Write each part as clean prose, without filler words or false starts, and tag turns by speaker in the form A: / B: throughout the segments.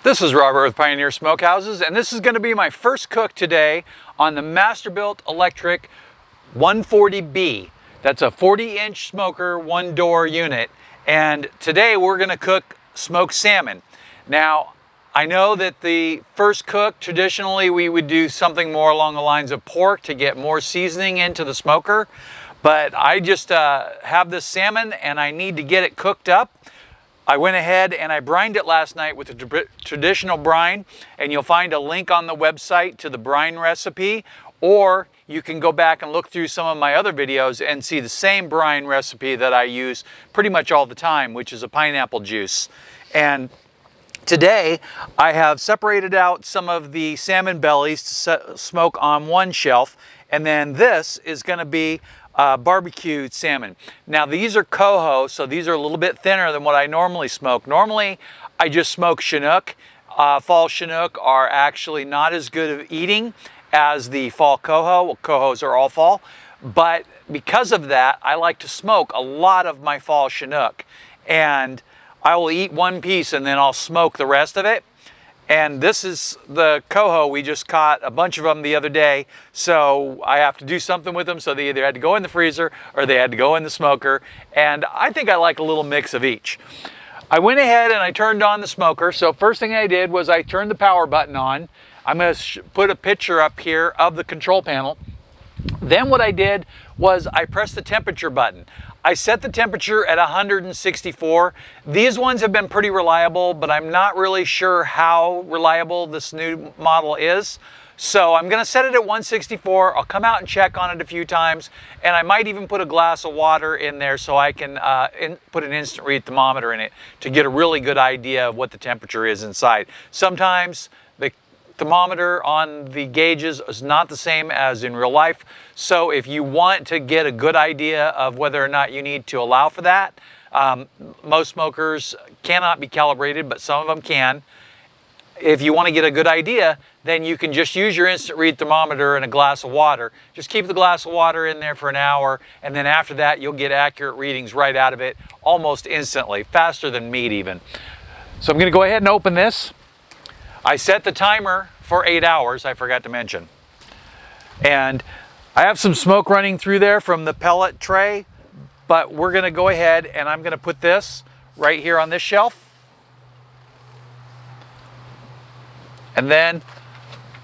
A: This is Robert with Pioneer Smokehouses, and this is going to be my first cook today on the Masterbuilt electric 140B. That's a 40-inch smoker, one-door unit. And today we're going to cook smoked salmon. Now, I know that the first cook, traditionally we would do something more along the lines of pork to get more seasoning into the smoker. But I just have this salmon and I need to get it cooked up. I went ahead and I brined it last night with a traditional brine, and you'll find a link on the website to the brine recipe, or you can go back and look through some of my other videos and see the same brine recipe that I use pretty much all the time, which is a pineapple juice. And today I have separated out some of the salmon bellies to smoke on one shelf, and then this is going to be barbecued salmon. Now these are coho, so these are a little bit thinner than what I normally smoke. Normally I just smoke Chinook. Fall Chinook are actually not as good at eating as the fall coho. Well, cohos are all fall, but because of that I like to smoke a lot of my fall Chinook, and I will eat one piece and then I'll smoke the rest of it. And this is the coho. We just caught a bunch of them the other day, so I have to do something with them. So they either had to go in the freezer or they had to go in the smoker. And I think I like a little mix of each. I went ahead and I turned on the smoker. So first thing I did was I turned the power button on. I'm going to put a picture up here of the control panel. Then what I did was I pressed the temperature button. I set the temperature at 164. These ones have been pretty reliable, but I'm not really sure how reliable this new model is. So I'm gonna set it at 164. I'll come out and check on it a few times, and I might even put a glass of water in there so I can put an instant read thermometer in it to get a really good idea of what the temperature is inside. Sometimes the thermometer on the gauges is not the same as in real life. So if you want to get a good idea of whether or not you need to allow for that, most smokers cannot be calibrated, but some of them can. If you want to get a good idea, then you can just use your instant read thermometer and a glass of water. Just keep the glass of water in there for an hour, and then after that you'll get accurate readings right out of it almost instantly, faster than meat even. So I'm going to go ahead and open this. I set the timer for 8 hours, I forgot to mention. And I have some smoke running through there from the pellet tray, but we're gonna go ahead and I'm gonna put this right here on this shelf. And then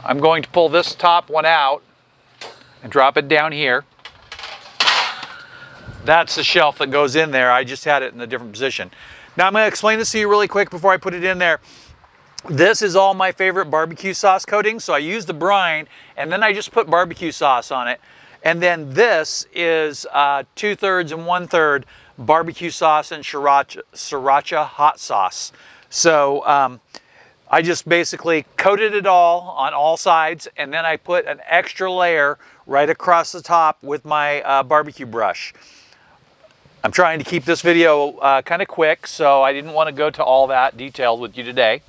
A: I'm going to pull this top one out and drop it down here. That's the shelf that goes in there. I just had it in a different position. Now I'm gonna explain this to you really quick before I put it in there. This is all my favorite barbecue sauce coatings. So I use the brine and then I just put barbecue sauce on it. And then this is 2/3 and 1/3 barbecue sauce and sriracha hot sauce. So I just basically coated it all on all sides, and then I put an extra layer right across the top with my barbecue brush. I'm trying to keep this video kind of quick, so I didn't want to go to all that detail with you today.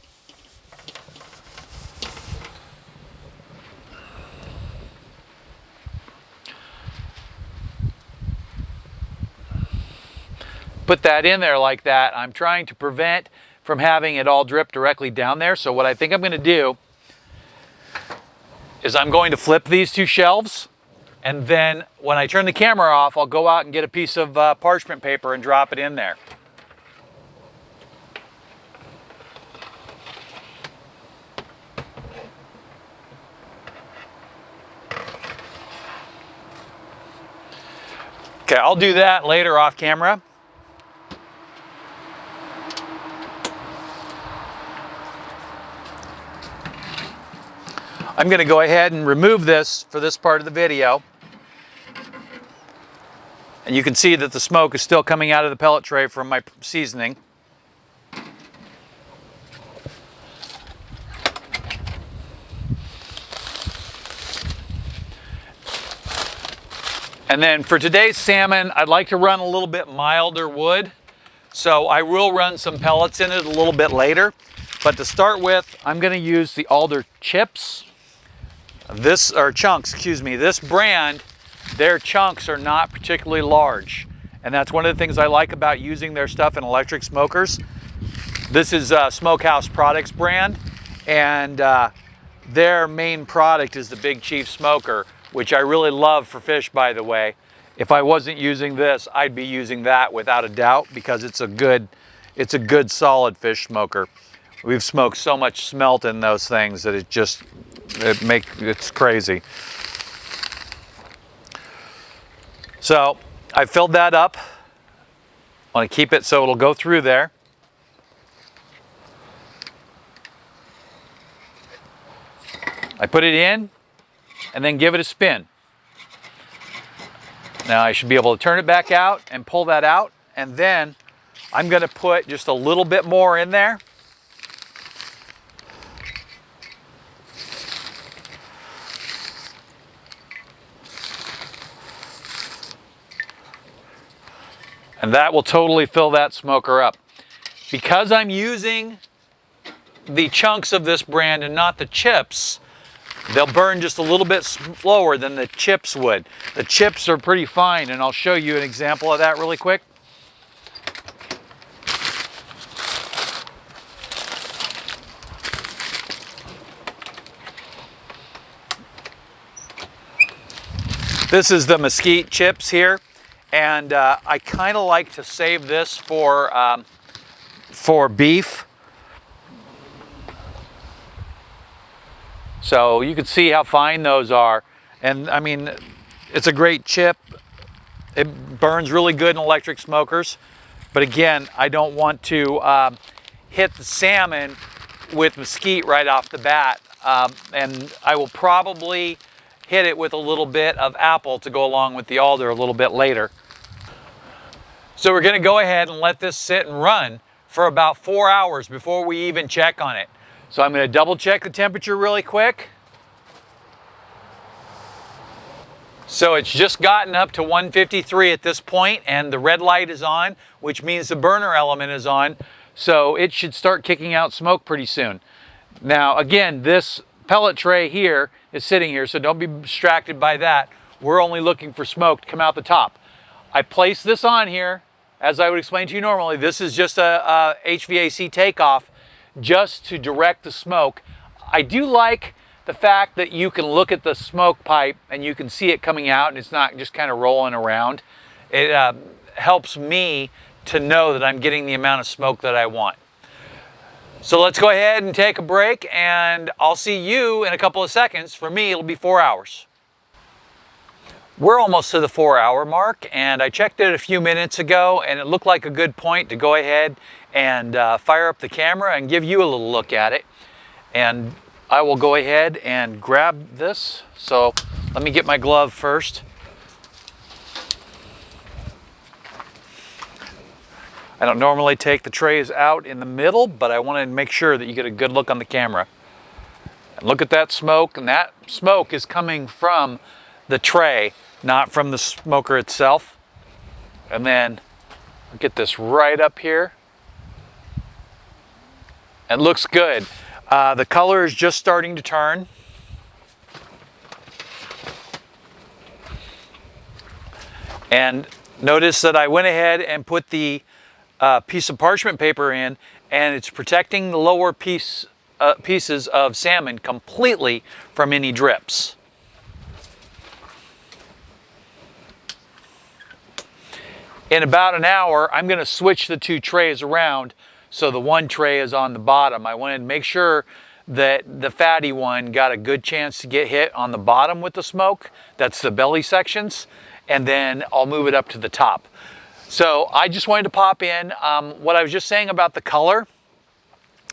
A: Put that in there like that. I'm trying to prevent from having it all drip directly down there. So what I think I'm going to do is I'm going to flip these two shelves, and then when I turn the camera off, I'll go out and get a piece of parchment paper and drop it in there. Okay, I'll do that later off camera. I'm going to go ahead and remove this for this part of the video. And you can see that the smoke is still coming out of the pellet tray from my seasoning. And then for today's salmon, I'd like to run a little bit milder wood. So I will run some pellets in it a little bit later. But to start with, I'm going to use the alder chips. This brand, their chunks are not particularly large. And that's one of the things I like about using their stuff in electric smokers. This is Smokehouse Products brand, and their main product is the Big Chief Smoker, which I really love for fish, by the way. If I wasn't using this, I'd be using that without a doubt, because it's a good solid fish smoker. We've smoked so much smelt in those things that it's crazy. So I filled that up. I want to keep it so it'll go through there. I put it in and then give it a spin. Now I should be able to turn it back out and pull that out, and then I'm going to put just a little bit more in there. And that will totally fill that smoker up. Because I'm using the chunks of this brand and not the chips, they'll burn just a little bit slower than the chips would. The chips are pretty fine, and I'll show you an example of that really quick. This is the mesquite chips here, and I kind of like to save this for beef. So you can see how fine those are. And I mean, it's a great chip. It burns really good in electric smokers. But again, I don't want to hit the salmon with mesquite right off the bat. And I will probably hit it with a little bit of apple to go along with the alder a little bit later. So we're gonna go ahead and let this sit and run for about 4 hours before we even check on it. So I'm going to double check the temperature really quick. So it's just gotten up to 153 at this point, and the red light is on, which means the burner element is on. So it should start kicking out smoke pretty soon. Now again, this pellet tray here is sitting here, so don't be distracted by that. We're only looking for smoke to come out the top. I placed this on here, as I would explain to you normally. This is just a HVAC takeoff, just to direct the smoke. I do like the fact that you can look at the smoke pipe and you can see it coming out, and it's not just kind of rolling around. It helps me to know that I'm getting the amount of smoke that I want. So let's go ahead and take a break, and I'll see you in a couple of seconds. For me, it'll be 4 hours. We're almost to the 4-hour mark, and I checked it a few minutes ago, and it looked like a good point to go ahead and fire up the camera and give you a little look at it. And I will go ahead and grab this. So let me get my glove first. I don't normally take the trays out in the middle, but I want to make sure that you get a good look on the camera. And look at that smoke, and that smoke is coming from the tray, not from the smoker itself. And then I'll get this right up here. It looks good. The color is just starting to turn. And notice that I went ahead and put the piece of parchment paper in, and it's protecting the lower pieces of salmon completely from any drips. In about an hour, I'm going to switch the two trays around, so the one tray is on the bottom. I wanted to make sure that the fatty one got a good chance to get hit on the bottom with the smoke. That's the belly sections. And then I'll move it up to the top. So I just wanted to pop in. What I was just saying about the color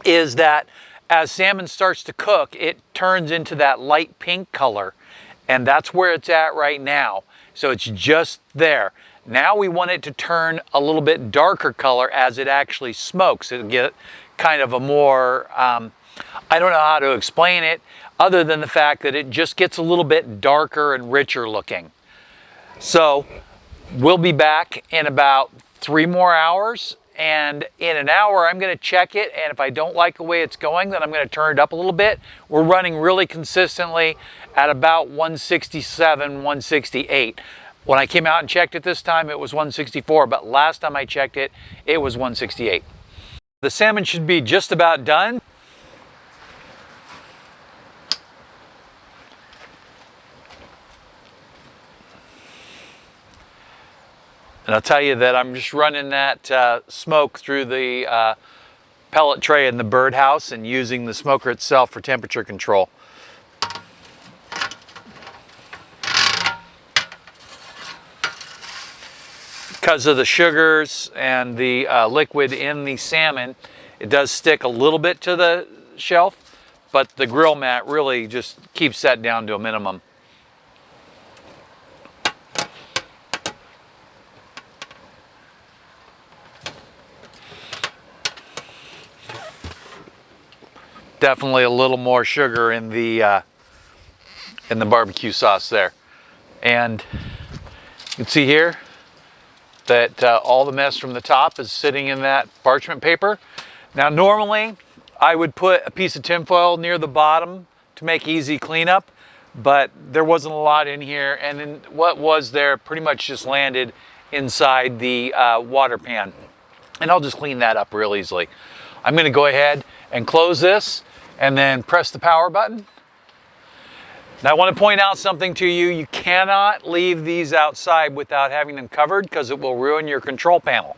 A: is that as salmon starts to cook, it turns into that light pink color. And that's where it's at right now. So it's just there. Now we want it to turn a little bit darker color as it actually smokes. It'll get kind of a more, I don't know how to explain it, other than the fact that it just gets a little bit darker and richer looking. So we'll be back in about 3 more hours, and in an hour I'm going to check it, and if I don't like the way it's going, then I'm going to turn it up a little bit. We're running really consistently at about 167, 168. When I came out and checked it this time, it was 164, but last time I checked it, it was 168. The salmon should be just about done. And I'll tell you that I'm just running that smoke through the pellet tray in the birdhouse and using the smoker itself for temperature control. Because of the sugars and the liquid in the salmon, it does stick a little bit to the shelf, but the grill mat really just keeps that down to a minimum. Definitely a little more sugar in the barbecue sauce there. And you can see here that all the mess from the top is sitting in that parchment paper. Now normally I would put a piece of tinfoil near the bottom to make easy cleanup, but there wasn't a lot in here, and then what was there pretty much just landed inside the water pan. And I'll just clean that up real easily. I'm gonna go ahead and close this and then press the power button. Now I want to point out something to you. You cannot leave these outside without having them covered because it will ruin your control panel.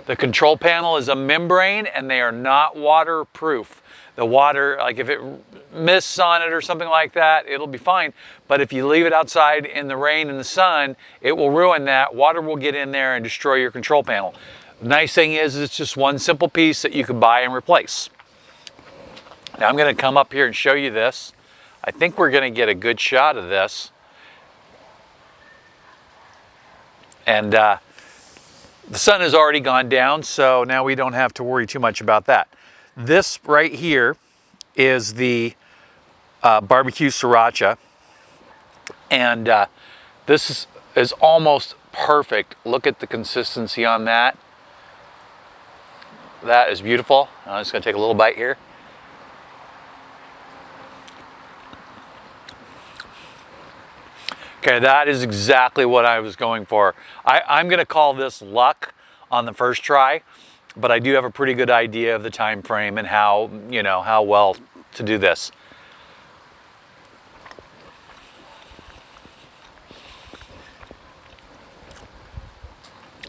A: The control panel is a membrane and they are not waterproof. The water, like if it mists on it or something like that, it'll be fine. But if you leave it outside in the rain and the sun, it will ruin that. Water will get in there and destroy your control panel. The nice thing is it's just one simple piece that you can buy and replace. Now I'm going to come up here and show you this. I think we're going to get a good shot of this. And the sun has already gone down, so now we don't have to worry too much about that. This right here is the barbecue sriracha. And this is almost perfect. Look at the consistency on that. That is beautiful. I'm just going to take a little bite here. Okay, that is exactly what I was going for. I'm going to call this luck on the first try, but I do have a pretty good idea of the time frame and how, you know, how well to do this.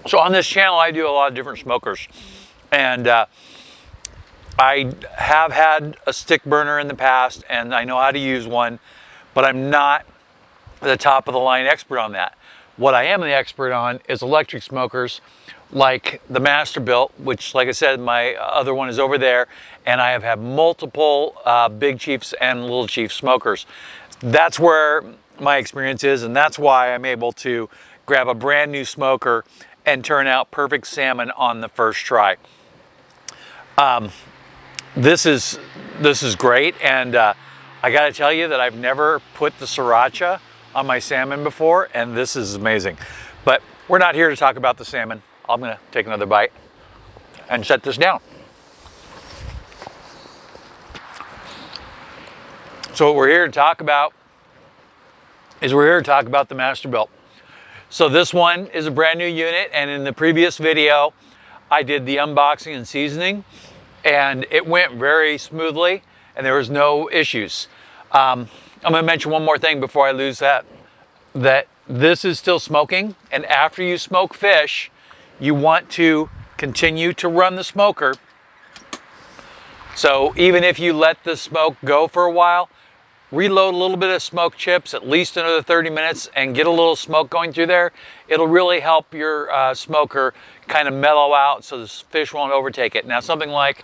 A: So on this channel, I do a lot of different smokers, and I have had a stick burner in the past, and I know how to use one, but I'm not the top of the line expert on that. What I am the expert on is electric smokers like the Masterbuilt, which, like I said, my other one is over there, and I have had multiple Big Chiefs and Little Chief smokers. That's where my experience is, and that's why I'm able to grab a brand new smoker and turn out perfect salmon on the first try. This is great, and I gotta tell you that I've never put the sriracha on my salmon before, and this is amazing. But we're not here to talk about the salmon. I'm gonna take another bite and set this down. So what we're here to talk about is the Masterbuilt. So this one is a brand new unit, and in the previous video, I did the unboxing and seasoning, and it went very smoothly, and there was no issues. I'm going to mention one more thing before I lose that this is still smoking, and after you smoke fish, you want to continue to run the smoker. So even if you let the smoke go for a while, reload a little bit of smoke chips, at least another 30 minutes, and get a little smoke going through there. It'll really help your smoker kind of mellow out so the fish won't overtake it. Now something like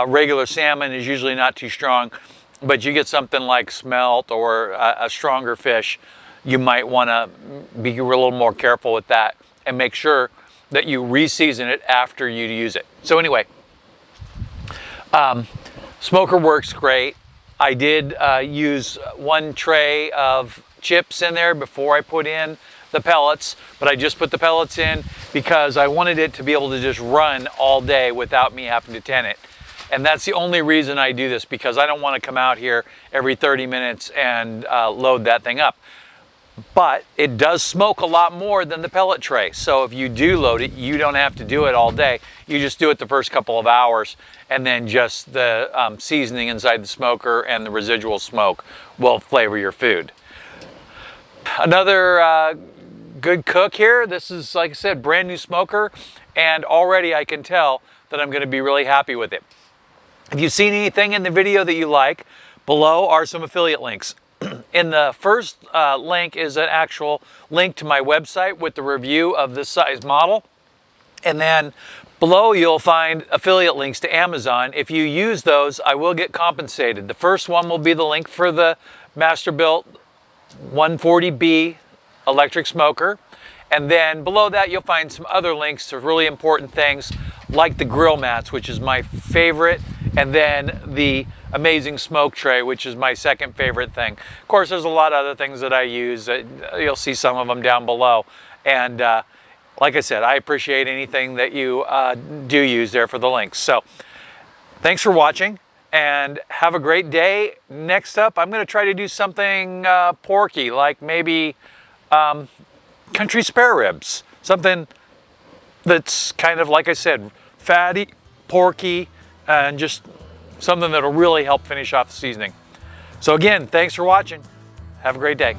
A: regular salmon is usually not too strong, but you get something like smelt or a stronger fish, you might want to be a little more careful with that and make sure that you re-season it after you use it. So anyway, smoker works great. I did use one tray of chips in there before I put in the pellets, but I just put the pellets in because I wanted it to be able to just run all day without me having to tin it. And that's the only reason I do this, because I don't want to come out here every 30 minutes and load that thing up. but it does smoke a lot more than the pellet tray. So if you do load it, you don't have to do it all day. You just do it the first couple of hours, and then just the seasoning inside the smoker and the residual smoke will flavor your food. Another good cook here. This is, like I said, brand new smoker, and already I can tell that I'm going to be really happy with it. If you've seen anything in the video that you like, below are some affiliate links. In the first link is an actual link to my website with the review of this size model. And then below you'll find affiliate links to Amazon. If you use those, I will get compensated. The first one will be the link for the Masterbuilt 140B electric smoker. And then below that you'll find some other links to really important things like the grill mats, which is my favorite, and then the amazing smoke tray, which is my second favorite thing. Of course, there's a lot of other things that I use. You'll see some of them down below. And like I said, I appreciate anything that you do use there for the links. So thanks for watching, and have a great day. Next up, I'm going to try to do something porky, like maybe country spare ribs. Something that's kind of, like I said, fatty, porky, and just something that'll really help finish off the seasoning. So again, thanks for watching. Have a great day.